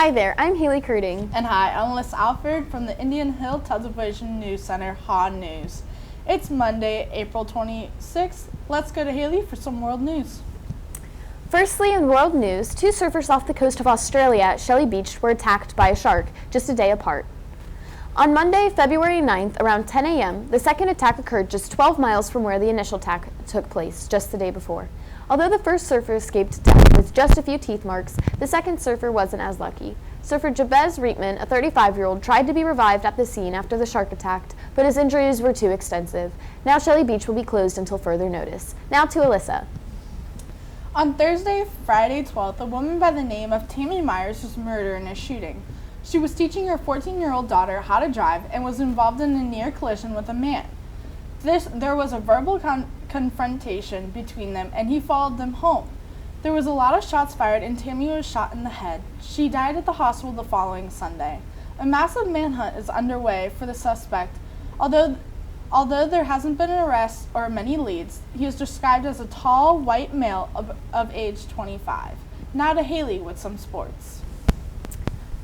Hi there, I'm Haley Cruting. And hi, I'm Alyssa Alford from the Indian Hill Television News Center, HA News. It's Monday, April 26th. Let's go to Haley for some world news. Firstly, in world news, 2 surfers off the coast of Australia at Shelley Beach were attacked by a shark just a day apart. On Monday, February 9th, around 10 a.m., the second attack occurred just 12 miles from where the initial attack took place just the day before. Although the first surfer escaped death with just a few teeth marks, the second surfer wasn't as lucky. Surfer Jabez Reitman, a 35-year-old, tried to be revived at the scene after the shark attacked, but his injuries were too extensive. Now Shelley Beach will be closed until further notice. Now to Alyssa. On Thursday, Friday 12th, a woman by the name of Tammy Myers was murdered in a shooting. She was teaching her 14-year-old daughter how to drive and was involved in a near collision with a man. There was a verbal confrontation between them, and he followed them home. There was a lot of shots fired, and Tammy was shot in the head. She died at the hospital the following Sunday. A massive manhunt is underway for the suspect. Although there hasn't been an arrest or many leads, he is described as a tall, white male of age 25. Now to Haley with some sports.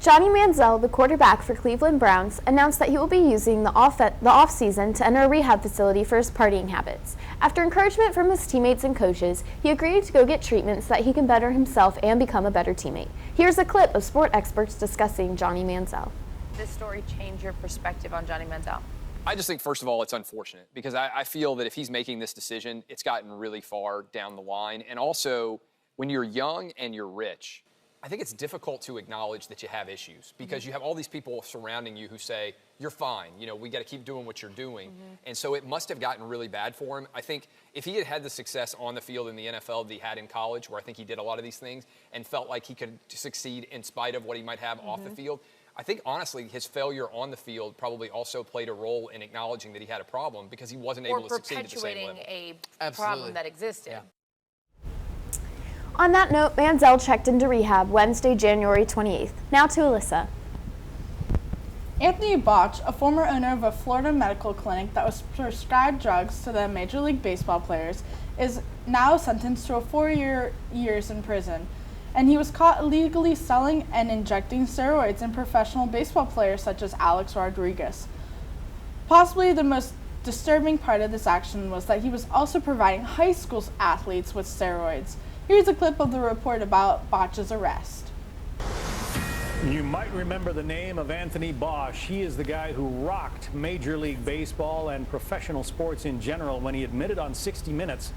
Johnny Manziel, the quarterback for Cleveland Browns, announced that he will be using the off-season to enter a rehab facility for his partying habits. After encouragement from his teammates and coaches, he agreed to go get treatment so that he can better himself and become a better teammate. Here's a clip of sport experts discussing Johnny Manziel. This story change your perspective on Johnny Manziel? I just think, first of all, it's unfortunate because I feel that if he's making this decision, it's gotten really far down the line. And also, when you're young and you're rich, I think it's difficult to acknowledge that you have issues because you have all these people surrounding you who say, you're fine, we got to keep doing what you're doing. And so it must have gotten really bad for him. I think if he had had the success on the field in the NFL that he had in college, where I think he did a lot of these things and felt like he could succeed in spite of what he might have off the field, I think, honestly, his failure on the field probably also played a role in acknowledging that he had a problem because he wasn't able to succeed at the same level. Or perpetuating a problem that existed. Yeah. On that note, Manziel checked into rehab Wednesday, January 28th. Now to Alyssa. Anthony Botch, a former owner of a Florida medical clinic that was prescribed drugs to the Major League Baseball players, is now sentenced to 4 years in prison. And he was caught illegally selling and injecting steroids in professional baseball players such as Alex Rodriguez. Possibly the most disturbing part of this action was that he was also providing high school athletes with steroids. Here's a clip of the report about Botch's arrest. You might remember the name of Anthony Bosch. He is the guy who rocked Major League Baseball and professional sports in general when he admitted on 60 Minutes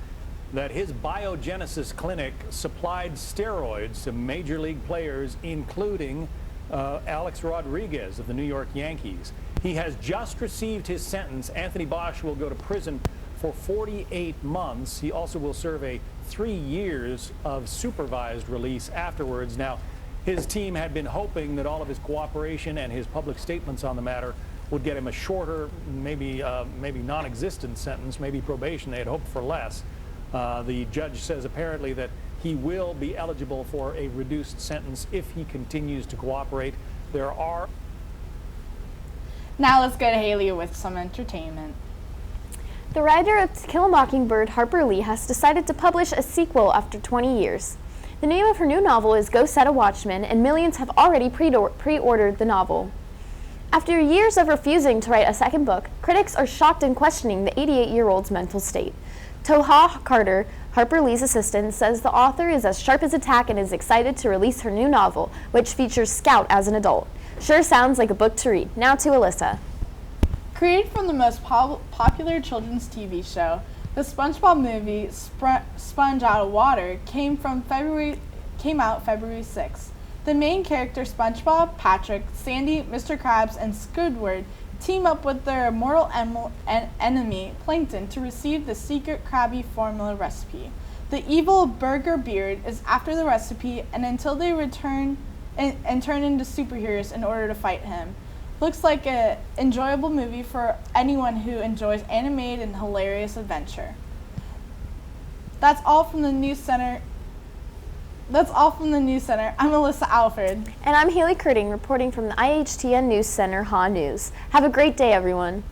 that his biogenesis clinic supplied steroids to Major League players, including Alex Rodriguez of the New York Yankees. He has just received his sentence. Anthony Bosch will go to prison for 48 months. He also will serve a 3 years of supervised release afterwards. Now, his team had been hoping that all of his cooperation and his public statements on the matter would get him a shorter, maybe non-existent sentence, maybe probation. They had hoped for less. The judge says apparently that he will be eligible for a reduced sentence if he continues to cooperate. Now let's go to Haley with some entertainment. The writer of To Kill a Mockingbird, Harper Lee, has decided to publish a sequel after 20 years. The name of her new novel is Go Set a Watchman, and millions have already pre-ordered the novel. After years of refusing to write a second book, critics are shocked and questioning the 88-year-old's mental state. Toha Carter, Harper Lee's assistant, says the author is as sharp as a tack and is excited to release her new novel, which features Scout as an adult. Sure sounds like a book to read. Now to Alyssa. Created from the most popular children's TV show, the SpongeBob movie Sponge Out of Water came out February 6th. The main character SpongeBob, Patrick, Sandy, Mr. Krabs, and Squidward team up with their mortal enemy, Plankton, to receive the secret Krabby formula recipe. The evil Burger Beard is after the recipe and until they return and turn into superheroes in order to fight him. Looks like an enjoyable movie for anyone who enjoys animated and hilarious adventure. That's all from the News Center. I'm Alyssa Alford. And I'm Haley Cruting, reporting from the IHTN News Center, HA News. Have a great day, everyone.